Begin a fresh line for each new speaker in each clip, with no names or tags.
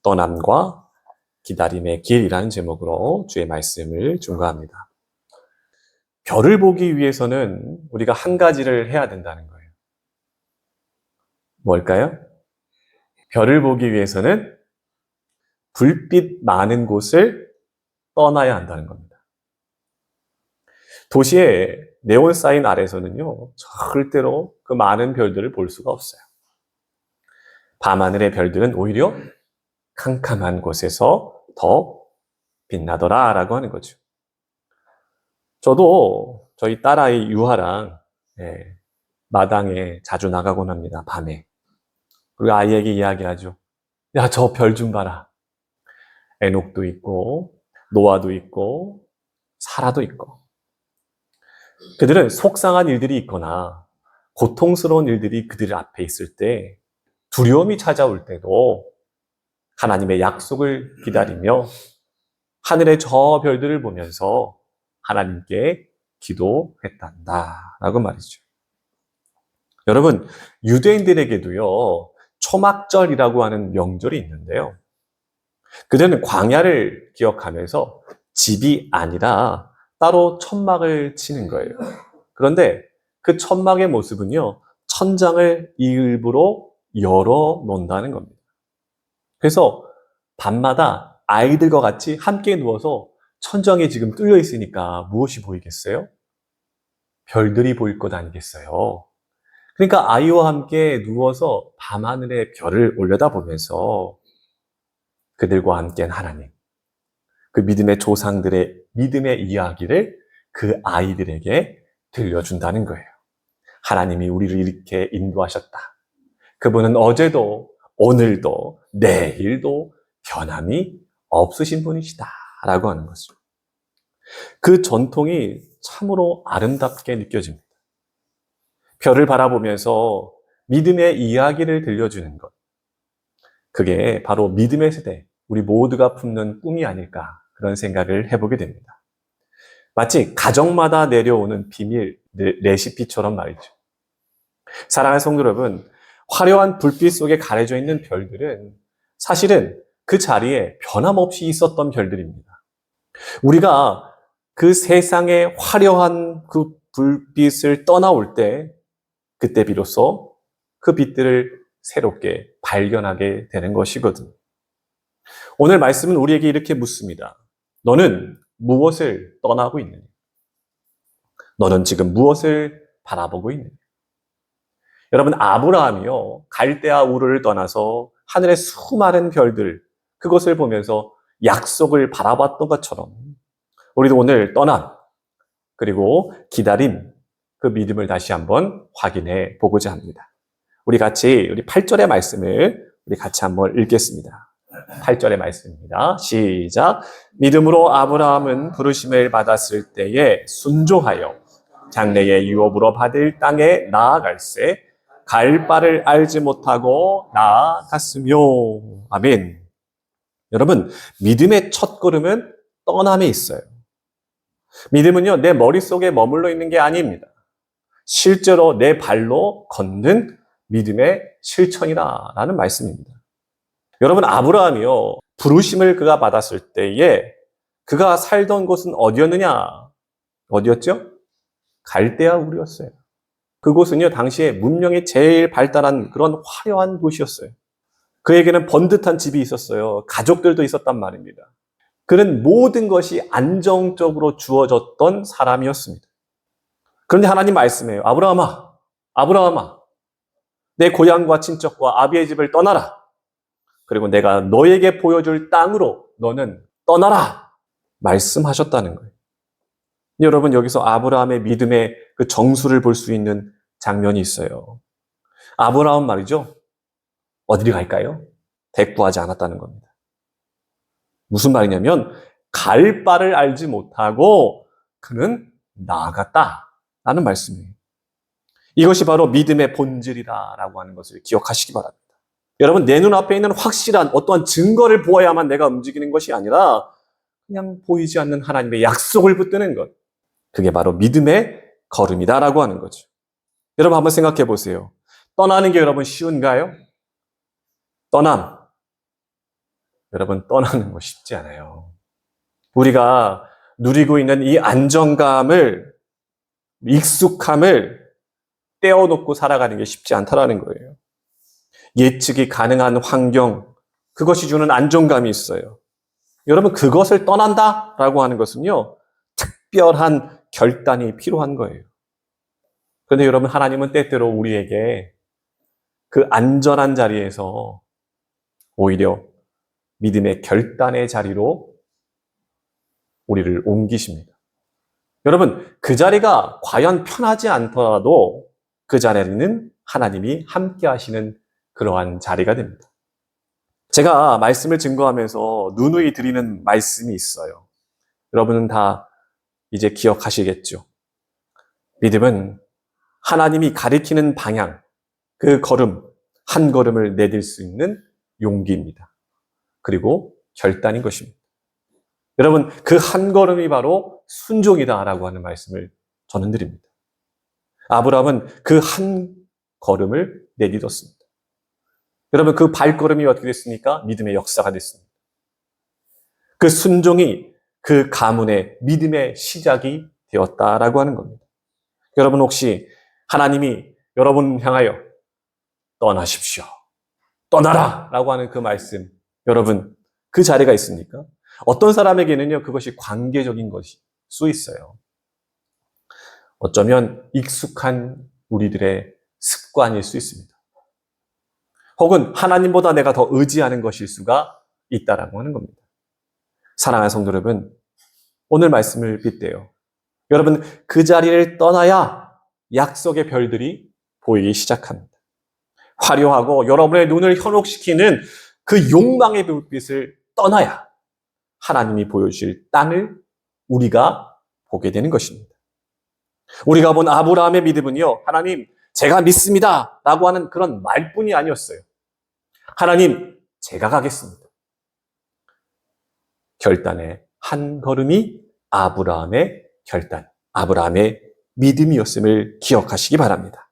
떠남과 기다림의 길이라는 제목으로 주의 말씀을 준거합니다. 별을 보기 위해서는 우리가 한 가지를 해야 된다는 거예요. 뭘까요? 별을 보기 위해서는 불빛 많은 곳을 떠나야 한다는 겁니다. 도시의 네온 사인 아래서는요, 절대로 그 많은 별들을 볼 수가 없어요. 밤하늘의 별들은 오히려 캄캄한 곳에서 더 빛나더라라고 하는 거죠. 저도 저희 딸아이 유하랑 마당에 자주 나가곤 합니다. 밤에. 그리고 아이에게 이야기하죠. 야, 저 별 좀 봐라. 에녹도 있고 노아도 있고 사라도 있고. 그들은 속상한 일들이 있거나 고통스러운 일들이 그들 앞에 있을 때, 두려움이 찾아올 때도 하나님의 약속을 기다리며 하늘의 저 별들을 보면서 하나님께 기도했단다라고 말이죠. 여러분, 유대인들에게도요, 초막절이라고 하는 명절이 있는데요. 그들은 광야를 기억하면서 집이 아니라 따로 천막을 치는 거예요. 그런데 그 천막의 모습은요, 천장을 일부러 열어 놓는다는 겁니다. 그래서 밤마다 아이들과 같이 함께 누워서 천장이 지금 뚫려 있으니까 무엇이 보이겠어요? 별들이 보일 것 아니겠어요? 그러니까 아이와 함께 누워서 밤하늘의 별을 올려다보면서 그들과 함께한 하나님, 그 믿음의 조상들의 믿음의 이야기를 그 아이들에게 들려준다는 거예요. 하나님이 우리를 이렇게 인도하셨다. 그분은 어제도 오늘도 내일도 변함이 없으신 분이시다 라고 하는 것을. 그 전통이 참으로 아름답게 느껴집니다. 별을 바라보면서 믿음의 이야기를 들려주는 것. 그게 바로 믿음의 세대, 우리 모두가 품는 꿈이 아닐까, 그런 생각을 해보게 됩니다. 마치 가정마다 내려오는 비밀 레시피처럼 말이죠. 사랑하는 성도 여러분, 화려한 불빛 속에 가려져 있는 별들은 사실은 그 자리에 변함없이 있었던 별들입니다. 우리가 그 세상의 화려한 그 불빛을 떠나올 때, 그때 비로소 그 빛들을 새롭게 발견하게 되는 것이거든요. 오늘 말씀은 우리에게 이렇게 묻습니다. 너는 무엇을 떠나고 있느냐? 너는 지금 무엇을 바라보고 있느냐? 여러분, 아브라함이요, 갈대아 우르를 떠나서 하늘의 수많은 별들, 그것을 보면서 약속을 바라봤던 것처럼 우리도 오늘 떠남, 그리고 기다림, 그 믿음을 다시 한번 확인해 보고자 합니다. 우리 8절의 말씀을 우리 같이 한번 읽겠습니다. 8절의 말씀입니다. 시작. 믿음으로 아브라함은 부르심을 받았을 때에 순종하여 장래의 유업으로 받을 땅에 나아갈새 갈 바를 알지 못하고 나아갔으며. 아멘. 여러분, 믿음의 첫 걸음은 떠남에 있어요. 믿음은요, 내 머릿속에 머물러 있는 게 아닙니다. 실제로 내 발로 걷는 믿음의 실천이라는 말씀입니다. 여러분, 아브라함이요, 부르심을 그가 받았을 때에 그가 살던 곳은 어디였느냐? 어디였죠? 갈대아 우르였어요. 그곳은요, 당시에 문명이 제일 발달한 그런 화려한 곳이었어요. 그에게는 번듯한 집이 있었어요. 가족들도 있었단 말입니다. 그는 모든 것이 안정적으로 주어졌던 사람이었습니다. 그런데 하나님 말씀해요. 아브라함아, 아브라함아, 내 고향과 친척과 아비의 집을 떠나라. 그리고 내가 너에게 보여줄 땅으로 너는 떠나라. 말씀하셨다는 거예요. 여러분, 여기서 아브라함의 믿음의 그 정수를 볼 수 있는 장면이 있어요. 아브라함 말이죠. 어디를 갈까요? 대꾸하지 않았다는 겁니다. 무슨 말이냐면 갈 바를 알지 못하고 그는 나아갔다라는 말씀이에요. 이것이 바로 믿음의 본질이다라고 하는 것을 기억하시기 바랍니다. 여러분, 내 눈앞에 있는 확실한 어떠한 증거를 보아야만 내가 움직이는 것이 아니라 그냥 보이지 않는 하나님의 약속을 붙드는 것. 그게 바로 믿음의 걸음이다라고 하는 거죠. 여러분, 한번 생각해 보세요. 떠나는 게 여러분 쉬운가요? 떠남. 여러분, 떠나는 거 쉽지 않아요. 우리가 누리고 있는 이 안정감을, 익숙함을 떼어놓고 살아가는 게 쉽지 않다라는 거예요. 예측이 가능한 환경, 그것이 주는 안정감이 있어요. 여러분, 그것을 떠난다라고 하는 것은요, 특별한 결단이 필요한 거예요. 그런데 여러분, 하나님은 때때로 우리에게 그 안전한 자리에서 오히려 믿음의 결단의 자리로 우리를 옮기십니다. 여러분, 그 자리가 과연 편하지 않더라도 그 자리는 하나님이 함께 하시는 그러한 자리가 됩니다. 제가 말씀을 증거하면서 누누이 드리는 말씀이 있어요. 여러분은 다 이제 기억하시겠죠. 믿음은 하나님이 가리키는 방향, 그 걸음, 한 걸음을 내딜 수 있는 용기입니다. 그리고 결단인 것입니다. 여러분, 그 한 걸음이 바로 순종이다라고 하는 말씀을 저는 드립니다. 아브라함은 그 한 걸음을 내딛었습니다. 여러분, 그 발걸음이 어떻게 됐습니까? 믿음의 역사가 됐습니다. 그 순종이 그 가문의 믿음의 시작이 되었다라고 하는 겁니다. 여러분, 혹시 하나님이 여러분 향하여 떠나십시오, 떠나라 라고 하는 그 말씀, 여러분 그 자리가 있습니까? 어떤 사람에게는요, 그것이 관계적인 것일 수 있어요. 어쩌면 익숙한 우리들의 습관일 수 있습니다. 혹은 하나님보다 내가 더 의지하는 것일 수가 있다라고 하는 겁니다. 사랑하는 성도 여러분, 오늘 말씀을 빗대요. 여러분, 그 자리를 떠나야 약속의 별들이 보이기 시작합니다. 화려하고 여러분의 눈을 현혹시키는 그 욕망의 불빛을 떠나야 하나님이 보여주실 땅을 우리가 보게 되는 것입니다. 우리가 본 아브라함의 믿음은요, 하나님, 제가 믿습니다 라고 하는 그런 말뿐이 아니었어요. 하나님, 제가 가겠습니다. 결단의 한 걸음이 아브라함의 결단, 아브라함의 믿음이었음을 기억하시기 바랍니다.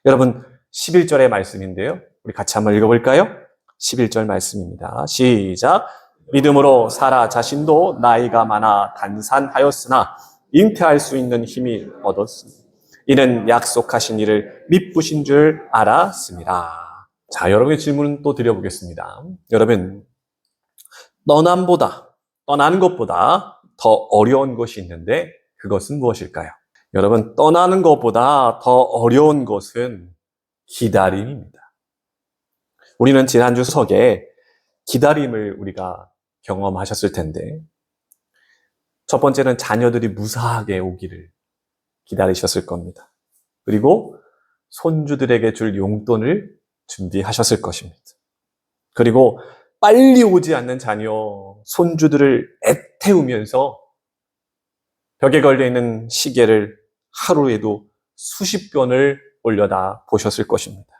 여러분, 11절의 말씀인데요. 우리 같이 한번 읽어볼까요? 11절 말씀입니다. 시작. 믿음으로 사라 자신도 나이가 많아 단산하였으나 잉태할 수 있는 힘이 얻었으니 이는 약속하신 이를 미쁘신 줄 알았습니다. 자, 여러분의 질문은 또 드려보겠습니다. 여러분, 떠나는 것보다 더 어려운 것이 있는데 그것은 무엇일까요? 여러분, 떠나는 것보다 더 어려운 것은 기다림입니다. 우리는 지난주 수석에 기다림을 우리가 경험하셨을 텐데, 첫 번째는 자녀들이 무사하게 오기를 기다리셨을 겁니다. 그리고 손주들에게 줄 용돈을 준비하셨을 것입니다. 그리고 빨리 오지 않는 자녀, 손주들을 애태우면서 벽에 걸려있는 시계를 하루에도 수십 번을 올려다 보셨을 것입니다.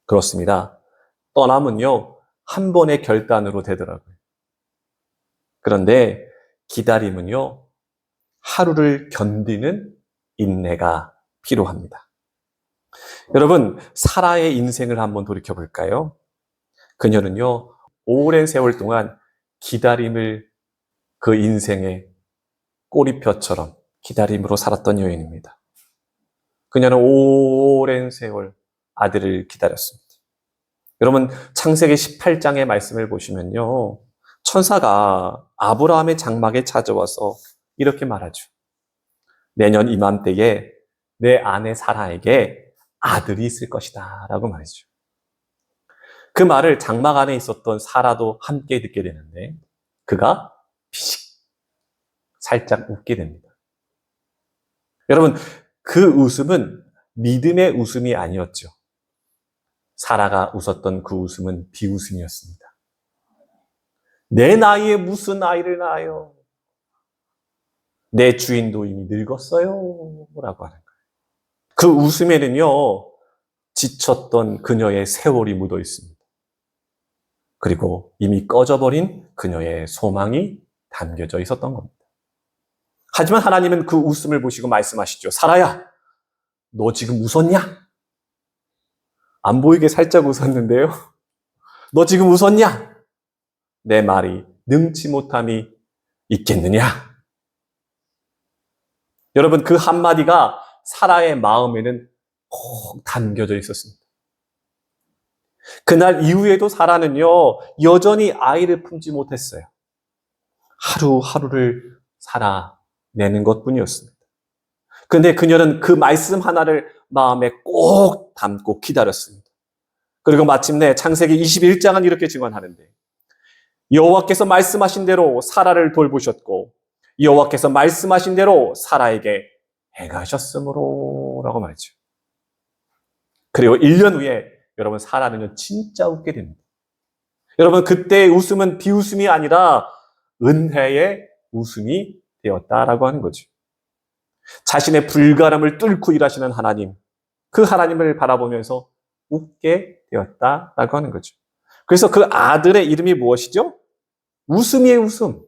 그렇습니다. 떠남은요, 한 번의 결단으로 되더라고요. 그런데 기다림은요, 하루를 견디는 인내가 필요합니다. 여러분, 사라의 인생을 한번 돌이켜볼까요? 그녀는요, 오랜 세월 동안 기다림을 그 인생의 꼬리표처럼 기다림으로 살았던 여인입니다. 그녀는 오랜 세월 아들을 기다렸습니다. 여러분, 창세기 18장의 말씀을 보시면요, 천사가 아브라함의 장막에 찾아와서 이렇게 말하죠. 내년 이맘때에 내 아내 사라에게 아들이 있을 것이다 라고 말이죠. 그 말을 장막 안에 있었던 사라도 함께 듣게 되는데 그가 피식 살짝 웃게 됩니다. 여러분, 그 웃음은 믿음의 웃음이 아니었죠. 사라가 웃었던 그 웃음은 비웃음이었습니다. 내 나이에 무슨 아이를 낳아요? 내 주인도 이미 늙었어요 라고 하는 거예요. 그 웃음에는요, 지쳤던 그녀의 세월이 묻어 있습니다. 그리고 이미 꺼져버린 그녀의 소망이 담겨져 있었던 겁니다. 하지만 하나님은 그 웃음을 보시고 말씀하시죠. 사라야, 너 지금 웃었냐? 안 보이게 살짝 웃었는데요. 너 지금 웃었냐? 내 말이 능치 못함이 있겠느냐? 여러분, 그 한마디가 사라의 마음에는 꼭 담겨져 있었습니다. 그날 이후에도 사라는요, 여전히 아이를 품지 못했어요. 하루하루를 살아내는 것뿐이었습니다. 근데 그녀는 그 말씀 하나를 마음에 꼭 담고 기다렸습니다. 그리고 마침내 창세기 21장은 이렇게 증언하는데, 여호와께서 말씀하신 대로 사라를 돌보셨고 여호와께서 말씀하신 대로 사라에게 행하셨으므로 라고 말이죠. 그리고 1년 후에 여러분, 사라는 진짜 웃게 됩니다. 여러분, 그때의 웃음은 비웃음이 아니라 은혜의 웃음이 되었다라고 하는 거죠. 자신의 불가람을 뚫고 일하시는 하나님, 그 하나님을 바라보면서 웃게 되었다라고 하는 거죠. 그래서 그 아들의 이름이 무엇이죠? 웃음이의 웃음.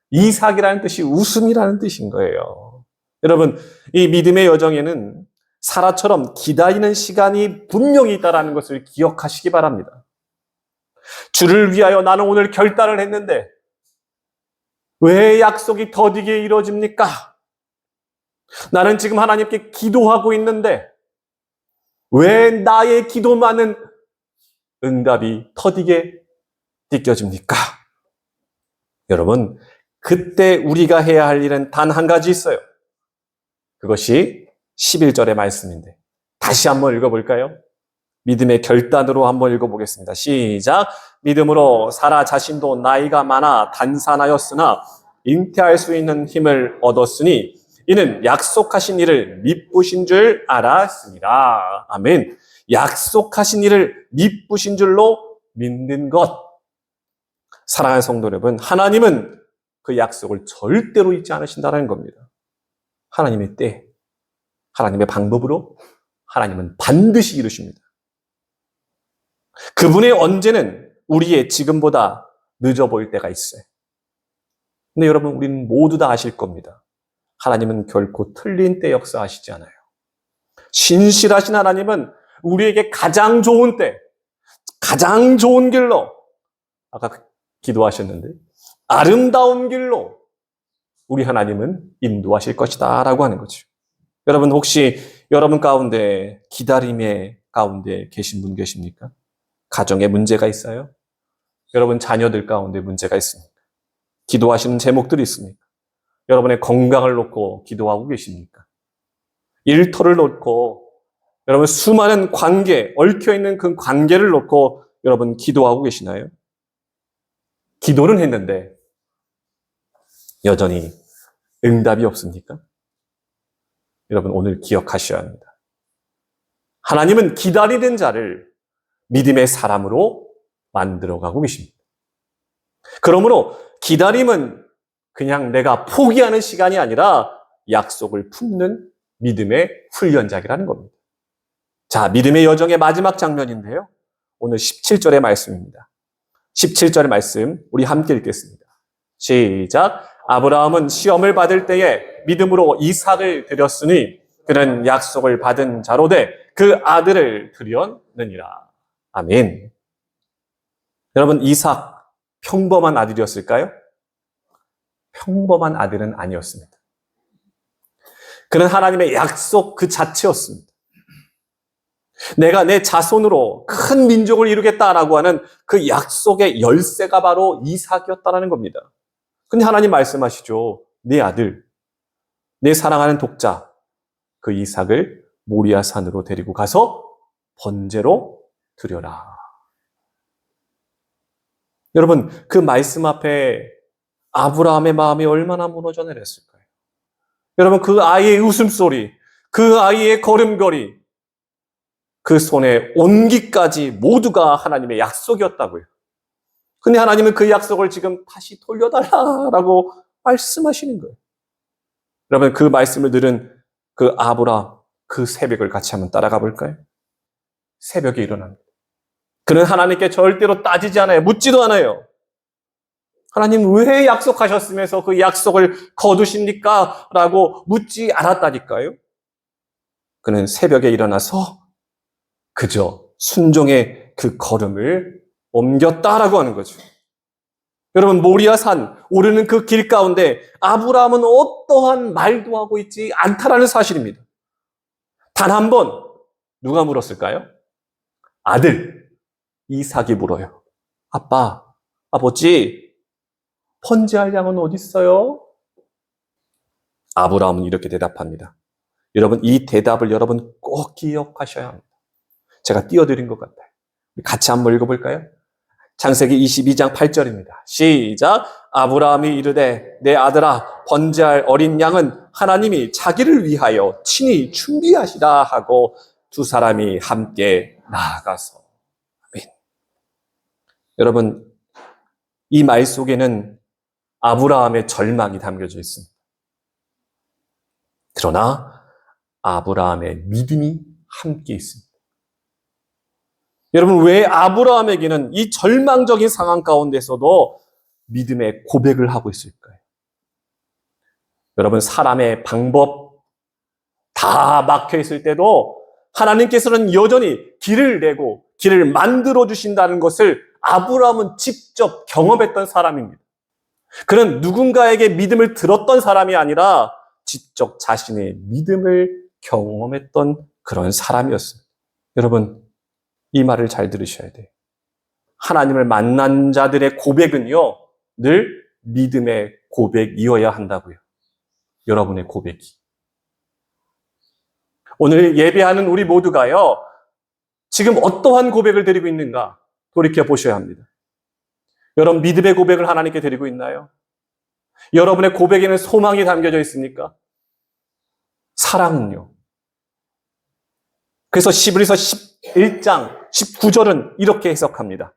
이삭이라는 뜻이 웃음이라는 뜻인 거예요. 여러분, 이 믿음의 여정에는 사라처럼 기다리는 시간이 분명히 있다는 것을 기억하시기 바랍니다. 주를 위하여 나는 오늘 결단을 했는데 왜 약속이 더디게 이루어집니까? 나는 지금 하나님께 기도하고 있는데 왜 나의 기도만은 응답이 더디게 느껴집니까? 여러분, 그때 우리가 해야 할 일은 단 한 가지 있어요. 그것이 11절의 말씀인데 다시 한번 읽어볼까요? 믿음의 결단으로 한번 읽어보겠습니다. 시작. 믿음으로 사라 자신도 나이가 많아 단산하였으나 잉태할 수 있는 힘을 얻었으니 이는 약속하신 일을 미쁘신 줄 알았습니다. 아멘. 약속하신 일을 미쁘신 줄로 믿는 것. 사랑하는 성도 여러분, 하나님은 그 약속을 절대로 잊지 않으신다는 겁니다. 하나님의 때, 하나님의 방법으로 하나님은 반드시 이루십니다. 그분의 언제는 우리의 지금보다 늦어 보일 때가 있어요. 근데 여러분, 우리는 모두 다 아실 겁니다. 하나님은 결코 틀린 때 역사하시지 않아요. 신실하신 하나님은 우리에게 가장 좋은 때, 가장 좋은 길로, 아까 기도하셨는데, 아름다운 길로 우리 하나님은 인도하실 것이다 라고 하는 거죠. 여러분, 혹시 여러분 가운데 기다림의 가운데 계신 분 계십니까? 가정에 문제가 있어요? 여러분 자녀들 가운데 문제가 있습니까? 기도하시는 제목들이 있습니까? 여러분의 건강을 놓고 기도하고 계십니까? 일터를 놓고 여러분 수많은 관계, 얽혀있는 그 관계를 놓고 여러분 기도하고 계시나요? 기도는 했는데 여전히 응답이 없습니까? 여러분, 오늘 기억하셔야 합니다. 하나님은 기다리는 자를 믿음의 사람으로 만들어가고 계십니다. 그러므로 기다림은 그냥 내가 포기하는 시간이 아니라 약속을 품는 믿음의 훈련작이라는 겁니다. 자, 믿음의 여정의 마지막 장면인데요. 오늘 17절의 말씀입니다. 17절의 말씀 우리 함께 읽겠습니다. 시작. 아브라함은 시험을 받을 때에 믿음으로 이삭을 드렸으니 그는 약속을 받은 자로 돼 그 아들을 드렸느니라. 아멘. 여러분, 이삭 평범한 아들이었을까요? 평범한 아들은 아니었습니다. 그는 하나님의 약속 그 자체였습니다. 내가 내 자손으로 큰 민족을 이루겠다라고 하는 그 약속의 열쇠가 바로 이삭이었다는 겁니다. 근데 하나님 말씀하시죠. 내 아들, 내 사랑하는 독자, 그 이삭을 모리아 산으로 데리고 가서 번제로 드려라. 여러분, 그 말씀 앞에 아브라함의 마음이 얼마나 무너져 내렸을까요? 여러분, 그 아이의 웃음소리, 그 아이의 걸음걸이, 그 손의 온기까지 모두가 하나님의 약속이었다고요. 근데 하나님은 그 약속을 지금 다시 돌려달라고 말씀하시는 거예요. 여러분, 그 말씀을 들은 그 아브라함, 그 새벽을 같이 한번 따라가 볼까요? 새벽에 일어납니다. 그는 하나님께 절대로 따지지 않아요. 묻지도 않아요. 하나님 왜 약속하셨으면서 그 약속을 거두십니까? 라고 묻지 않았다니까요. 그는 새벽에 일어나서 그저 순종의 그 걸음을 옮겼다라고 하는 거죠. 여러분, 모리아산 오르는 그 길 가운데 아브라함은 어떠한 말도 하고 있지 않다라는 사실입니다. 단 한 번 누가 물었을까요? 아들 이삭이 물어요. 아빠, 아버지, 번제할 양은 어디 있어요? 아브라함은 이렇게 대답합니다. 여러분, 이 대답을 여러분 꼭 기억하셔야 합니다. 제가 띄워드린 것 같아요. 같이 한번 읽어볼까요? 창세기 22장 8절입니다. 시작. 아브라함이 이르되 내 아들아 번제할 어린 양은 하나님이 자기를 위하여 친히 준비하시라 하고 두 사람이 함께 나아가서. 아멘. 여러분, 이 말 속에는 아브라함의 절망이 담겨져 있습니다. 그러나 아브라함의 믿음이 함께 있습니다. 여러분, 왜 아브라함에게는 이 절망적인 상황 가운데서도 믿음의 고백을 하고 있을까요? 여러분, 사람의 방법 다 막혀 있을 때도 하나님께서는 여전히 길을 내고 길을 만들어 주신다는 것을 아브라함은 직접 경험했던 사람입니다. 그는 누군가에게 믿음을 들었던 사람이 아니라 직접 자신의 믿음을 경험했던 그런 사람이었습니다. 여러분, 이 말을 잘 들으셔야 돼요. 하나님을 만난 자들의 고백은요, 늘 믿음의 고백이어야 한다고요. 여러분의 고백이. 오늘 예배하는 우리 모두가요, 지금 어떠한 고백을 드리고 있는가 돌이켜 보셔야 합니다. 여러분, 믿음의 고백을 하나님께 드리고 있나요? 여러분의 고백에는 소망이 담겨져 있습니까? 사랑은요. 그래서 히브리서 11장 19절은 이렇게 해석합니다.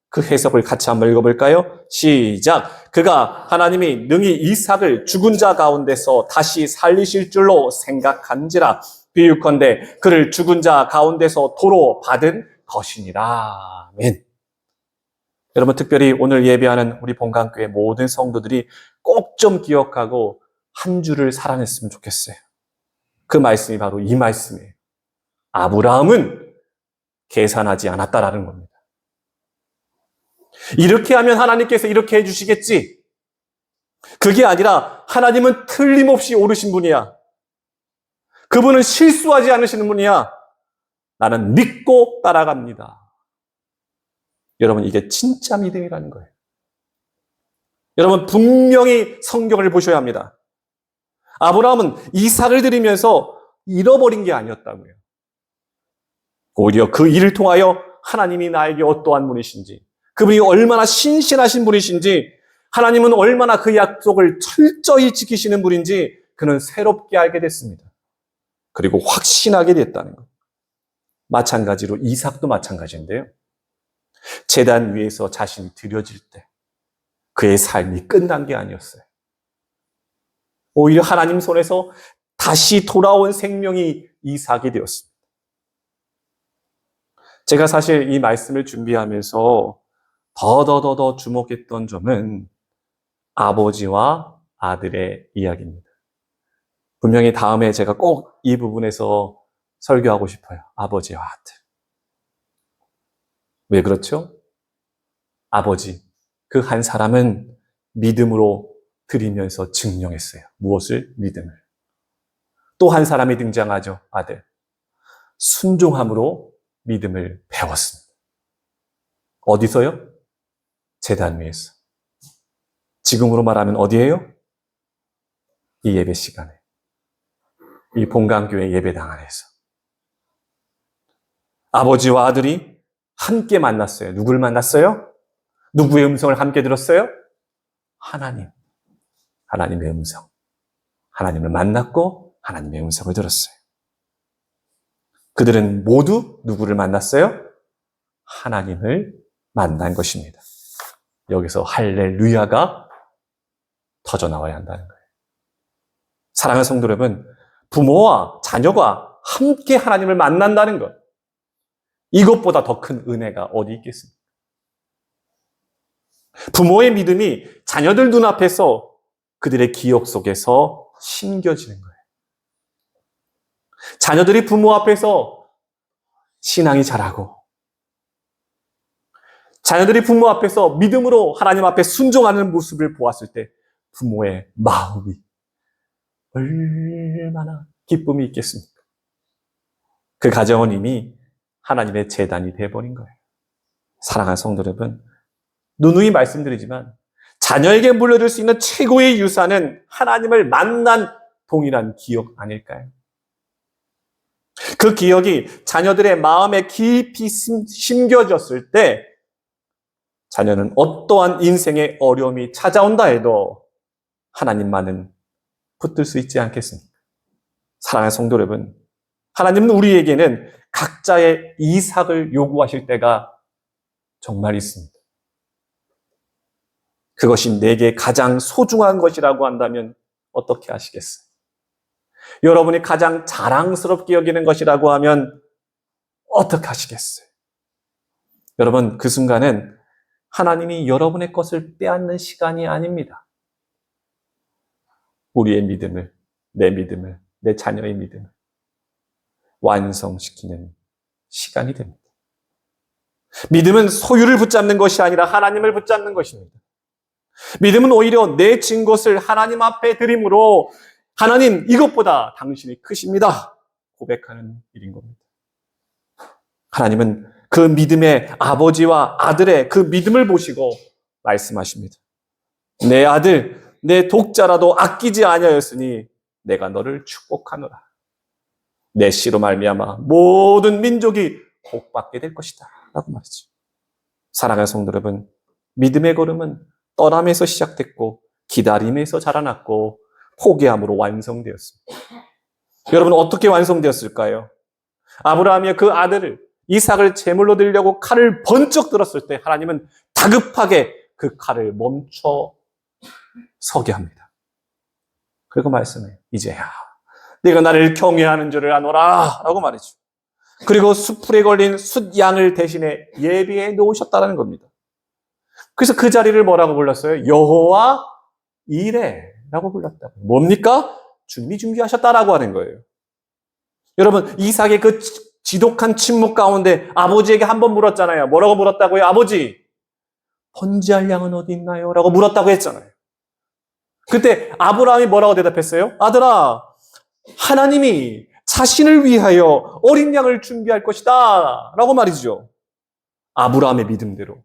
그 해석을 같이 한번 읽어볼까요? 시작. 그가 하나님이 능히 이삭을 죽은 자 가운데서 다시 살리실 줄로 생각한지라. 비유컨대 그를 죽은 자 가운데서 도로 받은 것이니라. 아멘. 여러분, 특별히 오늘 예배하는 우리 본강교회 모든 성도들이 꼭 좀 기억하고 한 줄을 살아냈으면 좋겠어요. 그 말씀이 바로 이 말씀이에요. 아브라함은 계산하지 않았다라는 겁니다. 이렇게 하면 하나님께서 이렇게 해주시겠지. 그게 아니라 하나님은 틀림없이 옳으신 분이야. 그분은 실수하지 않으시는 분이야. 나는 믿고 따라갑니다. 여러분, 이게 진짜 믿음이라는 거예요. 여러분, 분명히 성경을 보셔야 합니다. 아브라함은 이삭을 드리면서 잃어버린 게 아니었다고요. 오히려 그 일을 통하여 하나님이 나에게 어떠한 분이신지, 그분이 얼마나 신실하신 분이신지, 하나님은 얼마나 그 약속을 철저히 지키시는 분인지 그는 새롭게 알게 됐습니다. 그리고 확신하게 됐다는 것. 마찬가지로 이삭도 마찬가지인데요. 제단 위에서 자신이 드려질 때 그의 삶이 끝난 게 아니었어요. 오히려 하나님 손에서 다시 돌아온 생명이 이삭이 되었습니다. 제가 사실 이 말씀을 준비하면서 더 주목했던 점은 아버지와 아들의 이야기입니다. 분명히 다음에 제가 꼭 이 부분에서 설교하고 싶어요. 아버지와 아들. 왜 그렇죠? 아버지, 그 한 사람은 믿음으로 드리면서 증명했어요. 무엇을? 믿음을. 또 한 사람이 등장하죠. 아들. 순종함으로 믿음을 배웠습니다. 어디서요? 제단 위에서. 지금으로 말하면 어디예요? 이 예배 시간에. 이 본강교회 예배당 안에서. 아버지와 아들이 함께 만났어요. 누구를 만났어요? 누구의 음성을 함께 들었어요? 하나님. 하나님의 음성. 하나님을 만났고 하나님의 음성을 들었어요. 그들은 모두 누구를 만났어요? 하나님을 만난 것입니다. 여기서 할렐루야가 터져나와야 한다는 거예요. 사랑하는 성도 여러분, 부모와 자녀가 함께 하나님을 만난다는 것, 이것보다 더 큰 은혜가 어디 있겠습니까? 부모의 믿음이 자녀들 눈앞에서 그들의 기억 속에서 심겨지는 거예요. 자녀들이 부모 앞에서 신앙이 자라고, 자녀들이 부모 앞에서 믿음으로 하나님 앞에 순종하는 모습을 보았을 때 부모의 마음이 얼마나 기쁨이 있겠습니까? 그 가정은 이미 하나님의 재단이 되어버린 거예요. 사랑하는 성도 여러분, 누누이 말씀드리지만 자녀에게 물려줄 수 있는 최고의 유산은 하나님을 만난 동일한 기억 아닐까요? 그 기억이 자녀들의 마음에 깊이 심겨졌을 때 자녀는 어떠한 인생의 어려움이 찾아온다 해도 하나님만은 붙들 수 있지 않겠습니까? 사랑하는 성도 여러분, 하나님은 우리에게는 각자의 이삭을 요구하실 때가 정말 있습니다. 그것이 내게 가장 소중한 것이라고 한다면 어떻게 하시겠어요? 여러분이 가장 자랑스럽게 여기는 것이라고 하면 어떻게 하시겠어요? 여러분, 그 순간은 하나님이 여러분의 것을 빼앗는 시간이 아닙니다. 우리의 믿음을, 내 자녀의 믿음을 완성시키는 시간이 됩니다. 믿음은 소유를 붙잡는 것이 아니라 하나님을 붙잡는 것입니다. 믿음은 오히려 내 진 것을 하나님 앞에 드림으로 하나님, 이것보다 당신이 크십니다. 고백하는 일인 겁니다. 하나님은 그 믿음의 아버지와 아들의 그 믿음을 보시고 말씀하십니다. 내 아들, 내 독자라도 아끼지 아니하였으니 내가 너를 축복하노라. 내 씨로 말미암아 모든 민족이 복받게 될 것이다. 라고 말이죠. 사랑하는 성도 여러분, 믿음의 걸음은 떠남에서 시작됐고 기다림에서 자라났고 포기함으로 완성되었습니다. 여러분, 어떻게 완성되었을까요? 아브라함이 그 아들을 이삭을 제물로 드리려고 칼을 번쩍 들었을 때 하나님은 다급하게 그 칼을 멈춰 서게 합니다. 그리고 말씀해, 이제야 네가 나를 경외하는 줄을 아노라 라고 말이죠. 그리고 숯불에 걸린 숫양을 대신에 예비해 놓으셨다는 겁니다. 그래서 그 자리를 뭐라고 불렀어요? 여호와 이레라고 불렀다고. 뭡니까? 주님이 준비하셨다라고 하는 거예요. 여러분, 이삭의 그 지독한 침묵 가운데 아버지에게 한 번 물었잖아요. 뭐라고 물었다고요? 아버지, 번제할 양은 어디 있나요? 라고 물었다고 했잖아요. 그때 아브라함이 뭐라고 대답했어요? 아들아, 하나님이 자신을 위하여 어린 양을 준비할 것이다 라고 말이죠. 아브라함의 믿음대로,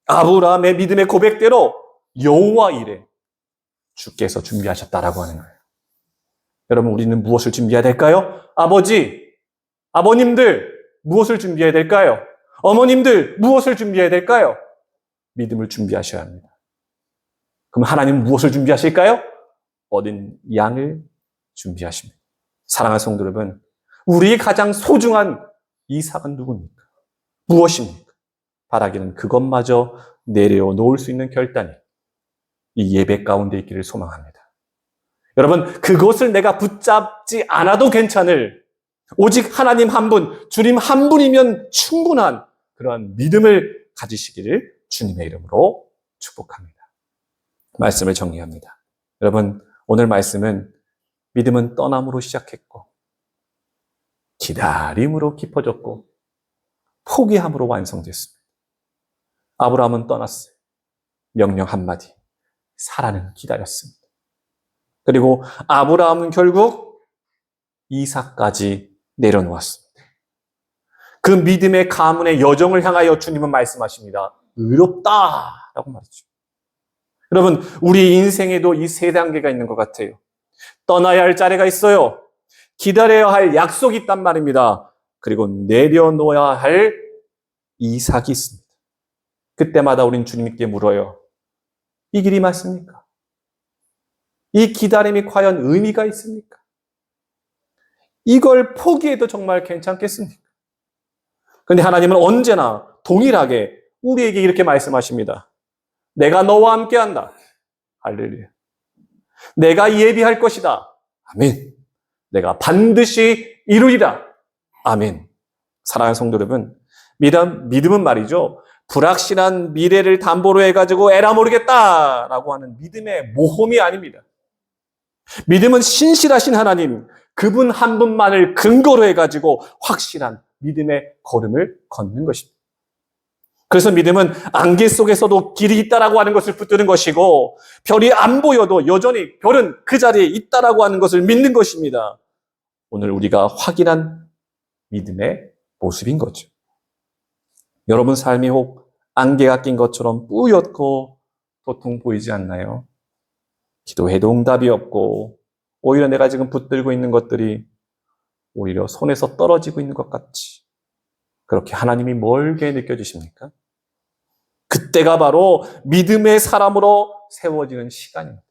아브라함의 믿음의 고백대로 여호와 이레, 주께서 준비하셨다라고 하는 거예요. 여러분, 우리는 무엇을 준비해야 될까요? 아버지, 아버님들 무엇을 준비해야 될까요? 어머님들 무엇을 준비해야 될까요? 믿음을 준비하셔야 합니다. 그럼 하나님은 무엇을 준비하실까요? 어린 양을 준비하십니다. 사랑하는 성도 여러분, 우리의 가장 소중한 이삭은 누굽니까? 무엇입니까? 바라기는 그것마저 내려놓을 수 있는 결단이 이 예배 가운데 있기를 소망합니다. 여러분, 그것을 내가 붙잡지 않아도 괜찮을 오직 하나님 한 분, 주님 한 분이면 충분한 그러한 믿음을 가지시기를 주님의 이름으로 축복합니다. 말씀을 정리합니다. 여러분, 오늘 말씀은 믿음은 떠남으로 시작했고 기다림으로 깊어졌고 포기함으로 완성됐습니다. 아브라함은 떠났어요. 명령 한마디, 사라는 기다렸습니다. 그리고 아브라함은 결국 이삭까지 내려놓았습니다. 그 믿음의 가문의 여정을 향하여 주님은 말씀하십니다. 의롭다라고 말이죠. 여러분, 우리 인생에도 이 세 단계가 있는 것 같아요. 떠나야 할 자리가 있어요. 기다려야 할 약속이 있단 말입니다. 그리고 내려놓아야 할 이삭이 있습니다. 그때마다 우린 주님께 물어요. 이 길이 맞습니까? 이 기다림이 과연 의미가 있습니까? 이걸 포기해도 정말 괜찮겠습니까? 그런데 하나님은 언제나 동일하게 우리에게 이렇게 말씀하십니다. 내가 너와 함께한다. 할렐루야. 내가 예비할 것이다. 아멘. 내가 반드시 이루리라. 아멘. 사랑하는 성도 여러분, 믿음은 말이죠. 불확실한 미래를 담보로 해가지고 에라 모르겠다라고 하는 믿음의 모험이 아닙니다. 믿음은 신실하신 하나님, 그분 한 분만을 근거로 해가지고 확실한 믿음의 걸음을 걷는 것입니다. 그래서 믿음은 안개 속에서도 길이 있다라고 하는 것을 붙드는 것이고, 별이 안 보여도 여전히 별은 그 자리에 있다라고 하는 것을 믿는 것입니다. 오늘 우리가 확인한 믿음의 모습인 거죠. 여러분 삶이 혹 안개가 낀 것처럼 뿌옇고 도통 보이지 않나요? 기도해도 응답이 없고, 오히려 내가 지금 붙들고 있는 것들이 오히려 손에서 떨어지고 있는 것 같이, 그렇게 하나님이 멀게 느껴지십니까? 그때가 바로 믿음의 사람으로 세워지는 시간입니다.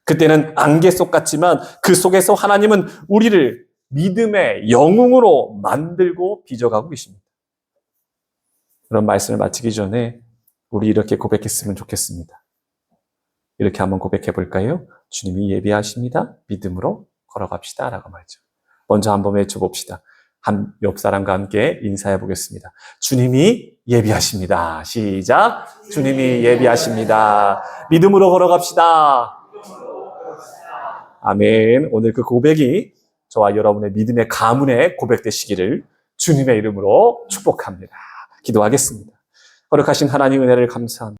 그때는 안개 속 같지만 그 속에서 하나님은 우리를 믿음의 영웅으로 만들고 빚어가고 계십니다. 그런 말씀을 마치기 전에 우리 이렇게 고백했으면 좋겠습니다. 이렇게 한번 고백해 볼까요? 주님이 예비하십니다. 믿음으로 걸어갑시다. 라고 말이죠. 먼저 한번 외쳐봅시다. 옆 사람과 함께 인사해 보겠습니다. 주님이 예비하십니다. 시작. 주님이 예비하십니다. 믿음으로 걸어갑시다. 아멘. 오늘 그 고백이 저와 여러분의 믿음의 가문에 고백되시기를 주님의 이름으로 축복합니다. 기도하겠습니다. 거룩하신 하나님 은혜를 감사합니다.